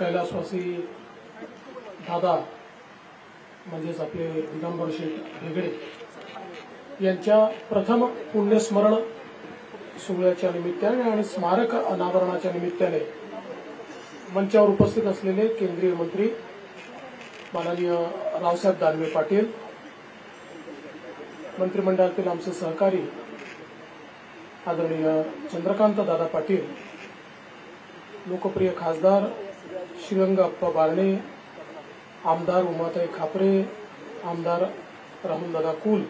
कैलासवासी दादा म्हणजेच आपले दिगंबर शेठ भेगडे यांच्या प्रथम पुण्यस्मरण सोहळ्याच्या निमित्ताने आणि स्मारक अनावरणाच्या निमित्ताने मंचावर उपस्थित असलेले केंद्रीय मंत्री माननीय रावसाहेब दानवे पाटील, मंत्रिमंडळातील आमचे सहकारी आदरणीय चंद्रकांत दादा पाटील, लोकप्रिय खासदार श्रीरंग अप्पा बारणे, आमदार उमाताई खापरे, आमदार राहुल दादा कुल,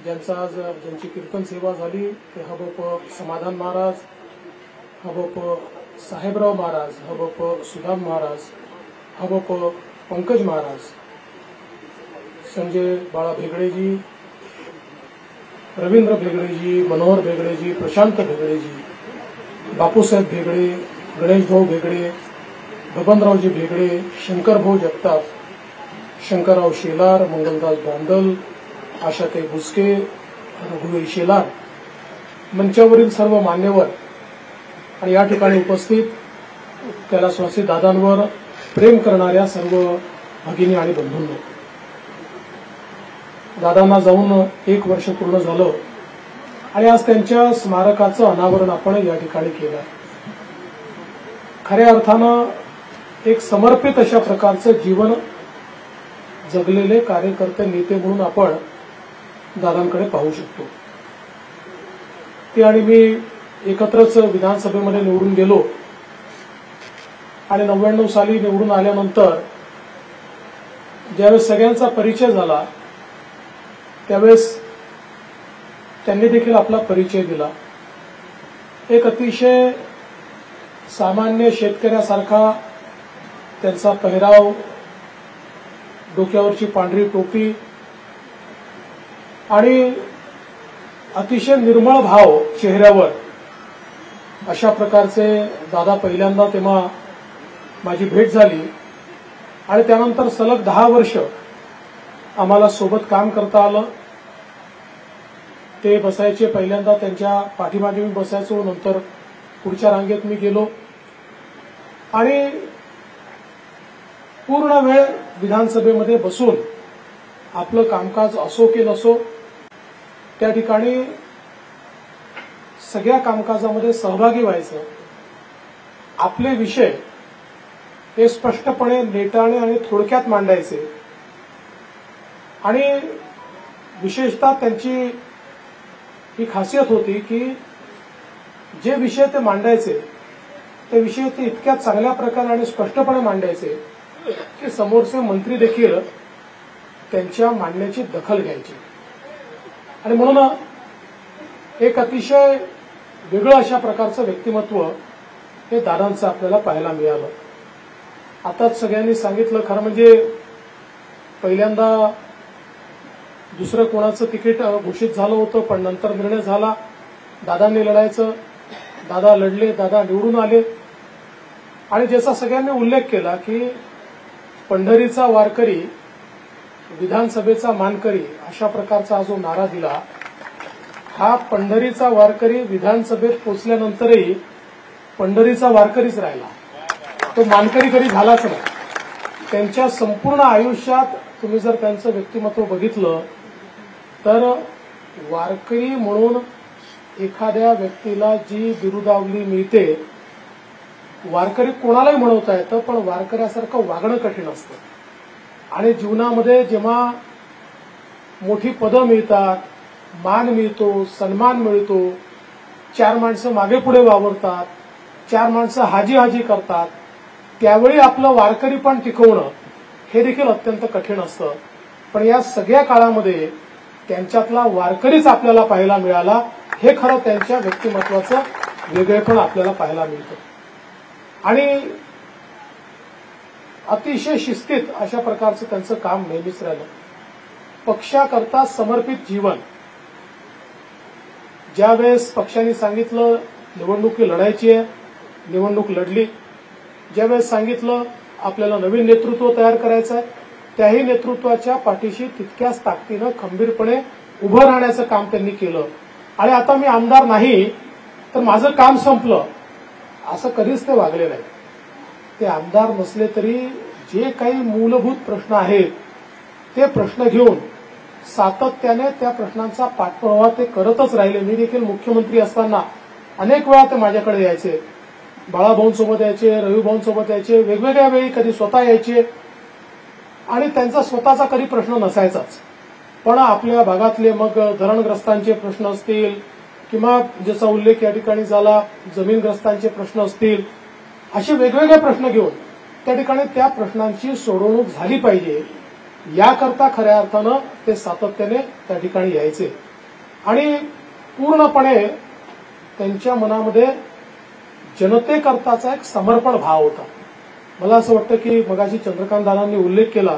ज्यांची कीर्तन सेवा झाली ते हबप समाधान महाराज, हबप साहेबराव महाराज, हबप सुदाम महाराज, हबप पंकज महाराज, संजय बाळा भेगडेजी, रवींद्र भेगडेजी, मनोहर भेगडेजी, प्रशांत भेगडेजी, बापूसाहेब भेगडे, गणेश भाऊ भेगडे, बबनरावजी भेगडे, शंकरभाऊ जगताप, शंकरराव शेलार, मंगलदास बांदल, आशाताई भुसके, रघुवीर शेलार, मंचावरील सर्व मान्यवर आणि या ठिकाणी उपस्थित कैलासवासी दादांवर प्रेम करणाऱ्या सर्व भगिनी आणि बंधूंनो, दादांना जाऊन 1 वर्ष पूर्ण झालं आणि आज त्यांच्या स्मारकाचं अनावरण आपण या ठिकाणी केलं. खऱ्या अर्थानं एक समर्पित अशा प्रकारचं जीवन जगलेले कार्यकर्ते नेते म्हणून आपण दादांकडे पाहू शकतो. ते आणि मी एकत्रच विधानसभेमध्ये निवडून गेलो आणि 99 साली निवडून आल्यानंतर ज्यावेळेस सगळ्यांचा परिचय झाला त्यावेळेस त्यांनी देखील आपला परिचय दिला. एक अतिशय सामान्य शेतकऱ्यासारखा त्यांचा पहिराव, डोक्यावरची पांढरी टोपी आणि अतिशय निर्मळ भाव चेहऱ्यावर, अशा प्रकारचे दादा पहिल्यांदा तेव्हा माझी भेट झाली आणि त्यानंतर सलग 10 वर्ष आम्हाला सोबत काम करता आलं. ते बसायचे, पहिल्यांदा त्यांच्या पाठीमागे मी बसायचो, नंतर पुढच्या रांगेत मी गेलो आणि पूर्ण वेळ विधानसभेमध्ये बसून आपलं कामकाज असो की नसो त्या ठिकाणी सगळ्या कामकाजामध्ये सहभागी व्हायचं. आपले विषय हे स्पष्टपणे, नेटाने आणि थोडक्यात मांडायचे आणि विशेषतः त्यांची ही खासियत होती की जे विषय ते मांडायचे ते विषय ते इतक्या चांगल्या प्रकारे आणि स्पष्टपणे मांडायचे की समोरचे मंत्री देखील त्यांच्या मांडण्याची दखल घ्यायची आणि म्हणून एक अतिशय वेगळं अशा प्रकारचं व्यक्तिमत्व हे दादांचं आपल्याला पाहायला मिळालं. आताच सगळ्यांनी सांगितलं, खरं म्हणजे पहिल्यांदा दुसरं कोणाचं तिकीट घोषित झालं होतं, पण नंतर निर्णय झाला दादांनी लढायचं. दादा लढले, दादा निवडून आले आणि ज्याचा सगळ्यांनी उल्लेख केला की पंढरीचा वारकरी विधानसभेचा मानकरी, अशा प्रकारचा हा जो नारा दिला, हा पंढरीचा वारकरी विधानसभेत पोहोचल्यानंतरही पंढरीचा वारकरीच राहिला, तो मानकरी कधी झालाच नाही. त्यांच्या संपूर्ण आयुष्यात तुम्ही जर त्यांचं व्यक्तिमत्व बघितलं तर वारकरी म्हणून एखाद्या व्यक्तीला जी बिरुदावली मिळते, वारकरी कोणालाही म्हणवता येतं, पण वारकऱ्यासारखं वागणं कठीण असतं. आणि जीवनामध्ये जेव्हा मोठी पदं मिळतात, मान मिळतो, सन्मान मिळतो, 4 माणसं मागे पुढे वावरतात, 4 माणसं हाजी हाजी करतात, त्यावेळी आपलं वारकरी पण टिकवणं हे देखील अत्यंत कठीण असतं. पण या सगळ्या काळामध्ये त्यांच्यातला वारकरीच आपल्याला पाहायला मिळाला. हे खरं त्यांच्या व्यक्तिमत्वाचं वेगळेपण आपल्याला पाहायला मिळतं आणि अतिशय शिस्तीत अशा प्रकारचं त्यांचं काम नेहमीच राहिलं. पक्षाकरता समर्पित जीवन. ज्यावेळेस पक्षाने सांगितलं निवडणूक लढायची आहे, निवडणूक लढली. ज्यावेळेस सांगितलं आपल्याला नवीन नेतृत्व तयार करायचं आहे, त्याही नेतृत्वाच्या पाठीशी तितक्याच ताकदीनं खंबीरपणे उभं राहण्याचं काम त्यांनी केलं. आणि आता मी आमदार नाही तर माझं काम संपलं असं कधीच ते वागले नाही. ते आमदार नसले तरी जे काही मूलभूत प्रश्न आहेत ते प्रश्न घेऊन सातत्याने त्या प्रश्नांचा पाठपुरावा ते करतच राहिले. मी देखील मुख्यमंत्री असताना अनेक वेळा ते माझ्याकडे यायचे, बाळाभाऊंसोबत यायचे, रविभाऊंसोबत यायचे, वेगवेगळ्या वेळी कधी स्वतः यायचे आणि त्यांचा स्वतःचा कधी प्रश्न नसायचाच. पण आपल्या भागातले मग धरणग्रस्तांचे प्रश्न असतील किंवा ज्याचा उल्लेख या ठिकाणी झाला जमीनग्रस्तांचे प्रश्न असतील, असे वेगवेगळे प्रश्न घेऊन त्या ठिकाणी त्या प्रश्नांची सोडवणूक झाली पाहिजे याकरता खऱ्या अर्थानं ते सातत्याने त्या ठिकाणी यायचे आणि पूर्णपणे त्यांच्या मनामध्ये जनतेकरताचा एक समर्पण भाव होता. मला असं वाटतं की मगाशी चंद्रकांत दादांनी उल्लेख केला,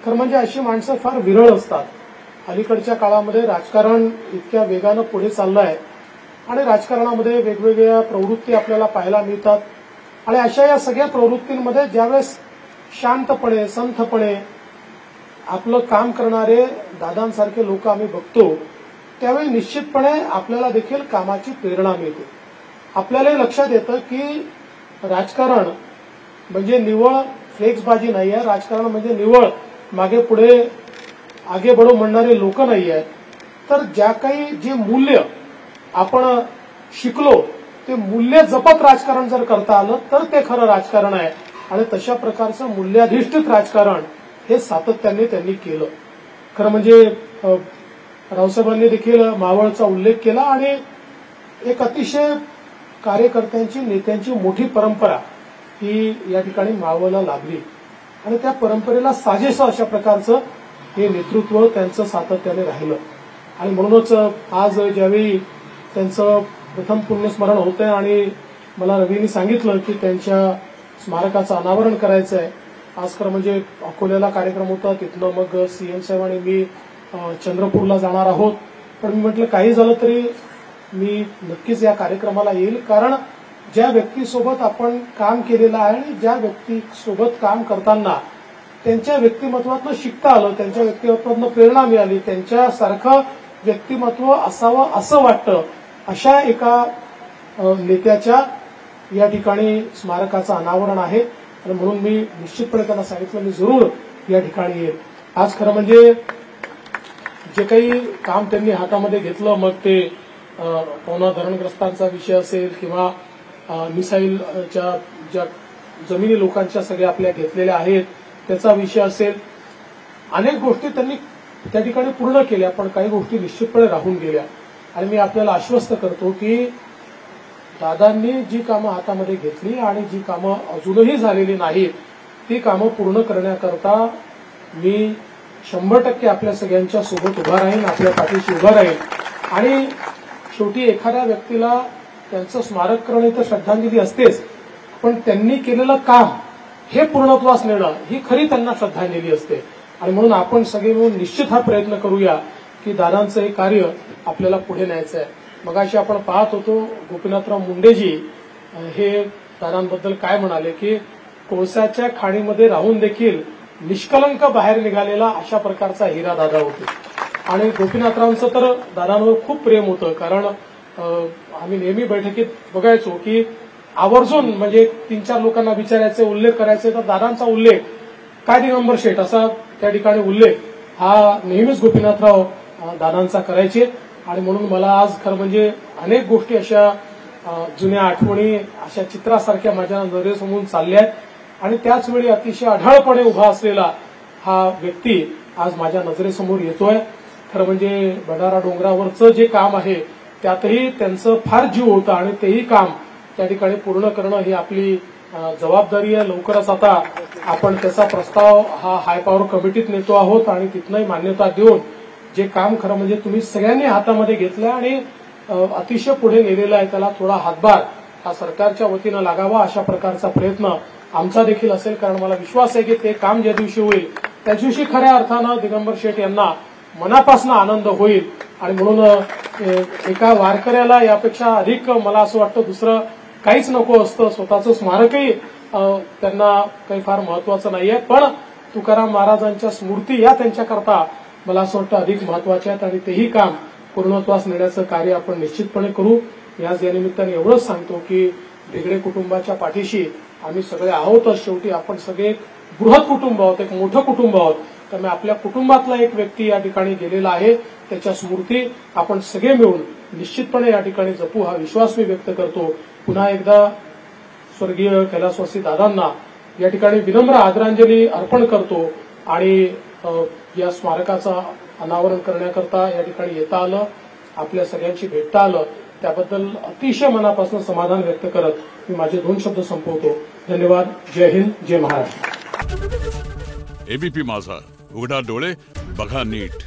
खरं म्हणजे अशी माणसं फार विरळ असतात. अलीकडच्या काळामध्ये राजकारण इतक्या वेगानं पुढे चाललं आहे आणि राजकारणामध्ये वेगवेगळ्या प्रवृत्ती आपल्याला पाहायला मिळतात आणि अशा या सगळ्या प्रवृत्तींमध्ये ज्यावेळेस शांतपणे संथपणे आपलं काम करणारे दादांसारखे लोक आम्ही बघतो त्यावेळी निश्चितपणे आपल्याला देखील कामाची प्रेरणा मिळते. आपल्यालाही लक्षात येतं की राजकारण म्हणजे निव्वळ फ्लेक्सबाजी नाही आहे, राजकारण म्हणजे निव्वळ मागे पुढे आगे बढो म्हणणारे लोक नाही आहेत. तर ज्या काही जे मूल्य आपण शिकलो ते मूल्य जपत राजकारण जर करता आलं तर ते खरं राजकारण आहे आणि तशा प्रकारचं मूल्याधिष्ठित राजकारण हे सातत्याने त्यांनी केलं. खरं म्हणजे रावसाहेबांनी देखील मावळचा उल्लेख केला आणि एक अतिशय कार्यकर्त्यांची नेत्यांची मोठी परंपरा ही या ठिकाणी मावळला लाभली आणि त्या परंपरेला साजेसं अशा प्रकारचं हे नेतृत्व त्यांचं सातत्याने राहिलं आणि म्हणूनच आज ज्यावेळी त्यांचं प्रथम पुण्यस्मरण होतंय आणि मला रवींनी सांगितलं की त्यांच्या स्मारकाचं अनावरण करायचं आहे. आज खरं म्हणजे अकोल्याला कार्यक्रम होता, तिथनं मग सीएम साहेब आणि मी चंद्रपूरला जाणार आहोत. पण मी म्हटलं काही झालं तरी मी नक्कीच या कार्यक्रमाला येईल, कारण ज्या व्यक्तीसोबत आपण काम केलेलं आहे आणि ज्या व्यक्तीसोबत काम करताना त्यांच्या व्यक्तिमत्वातनं शिकता आलं, त्यांच्या व्यक्तिमत्वातनं प्रेरणा मिळाली, त्यांच्यासारखं व्यक्तिमत्व असावं असं वाटतं, अशा एका नेत्याच्या या ठिकाणी स्मारकाचं अनावरण आहे आणि म्हणून मी निश्चितपणे त्यांना सांगितलं मी जरूर या ठिकाणी येईल. आज खरं म्हणजे जे काही काम त्यांनी हातामध्ये घेतलं, मग ते पवना धरणग्रस्तांचा विषय असेल किंवा मिसाईलच्या ज्या जमिनी लोकांच्या सगळ्या आपल्या घेतलेल्या आहेत त्याचा विषय असेल, अनेक गोष्टी त्यांनी त्या ठिकाणी पूर्ण केल्या, पण काही गोष्टी निश्चितपणे राहून गेल्या. आणि मी आपल्याला आश्वस्त करतो की दादांनी जी कामं हातामध्ये घेतली आणि जी कामं अजूनही झालेली नाहीत ती कामं पूर्ण करण्याकरता मी 100% आपल्या सगळ्यांच्या सोबत उभा राहीन, आपल्या पाठीशी उभा राहीन. आणि शेवटी एखाद्या व्यक्तीला त्यांचं स्मारक करणं तर श्रद्धांजली असतेच, पण त्यांनी केलेलं काम हे पूर्णत्वास नेणं ही खरी त्यांना श्रद्धांजली असते. आणि म्हणून आपण सगळे मिळून निश्चित हा प्रयत्न करूया की दादांचं हे कार्य आपल्याला पुढे न्यायचं आहे. मगाशी आपण पाहत होतो गोपीनाथराव मुंडेजी हे दादांबद्दल काय म्हणाले की कोळशाच्या खाणीमध्ये राहून देखील निष्कलंक बाहेर निघालेला अशा प्रकारचा हिरा दादा होते. आणि गोपीनाथरावांचं तर दादांवर खूप प्रेम होतं, कारण आम्ही नेहमी बैठकीत बघायचो की आवर्जून म्हणजे 3-4 लोकांना विचारायचे, उल्लेख करायचे तर दादांचा उल्लेख काय दिगंबर शेठ असा त्या ठिकाणी उल्लेख हा नेहमीच गोपीनाथराव दादांचा करायचे. आणि म्हणून मला आज खरं म्हणजे अनेक गोष्टी अशा जुन्या आठवणी अशा चित्रासारख्या माझ्या नजरेसमोरून चालल्या आहेत आणि त्याचवेळी अतिशय अढळपणे उभा असलेला हा व्यक्ती आज माझ्या नजरेसमोर येतोय. खरं म्हणजे भंडारा डोंगरावरचं जे काम आहे त्यातही त्यांचं फार जीव होतं आणि तेही काम त्या ठिकाणी पूर्ण करणं ही आपली जबाबदारी आहे. लवकरच आता आपण त्याचा प्रस्ताव हा हाय पॉवर कमिटीत नेतो आहोत आणि तिथनंही मान्यता देऊन जे काम खरं म्हणजे तुम्ही सगळ्यांनी हातामध्ये घेतलंय आणि अतिशय पुढे नेलेलं आहे त्याला थोडा हातभार हा सरकारच्या वतीनं लागावा अशा प्रकारचा प्रयत्न आमचा देखील असेल. कारण मला विश्वास आहे की ते काम ज्या दिवशी होईल त्या दिवशी खऱ्या अर्थानं दिगंबर शेठ यांना मनापासून आनंद होईल. आणि म्हणून एका वारकऱ्याला यापेक्षा अधिक मला असं वाटतं दुसरं काहीच नको असतं. स्वतःचं स्मारकही त्यांना काही फार महत्वाचं नाहीये, पण तुकाराम महाराजांच्या स्मृती या त्यांच्याकरता मला असं वाटतं अधिक महत्वाच्या आहेत आणि तेही काम पूर्णत्वास नेण्याचं कार्य आपण निश्चितपणे करू. याच या निमित्ताने एवढंच सांगतो की बेगडे कुटुंबाच्या पाठीशी आम्ही सगळे आहोतच. शेवटी आपण सगळे एक बृहत कुटुंब आहोत, एक मोठं कुटुंब आहोत. त्यामुळे आपल्या कुटुंबातला एक व्यक्ती या ठिकाणी गेलेला आहे, त्याच्या स्मृती आपण सगळे मिळून निश्चितपणे या ठिकाणी जपू, हा विश्वास मी व्यक्त करतो. पुन्हा एकदा स्वर्गीय कैलासवासी दादांना या ठिकाणी विनम्र आदरांजली अर्पण करतो आणि या स्मारकाचा अनावरण करण्याकरता या ठिकाणी येता आलं, आपल्या सगळ्यांशी भेटता आलं, त्याबद्दल अतिशय मनापासून समाधान व्यक्त करत मी माझे 2 शब्द संपवतो. धन्यवाद. जय हिंद, जय महाराष्ट्र. एबीपी माझा, उघडा डोळे बघा नीट.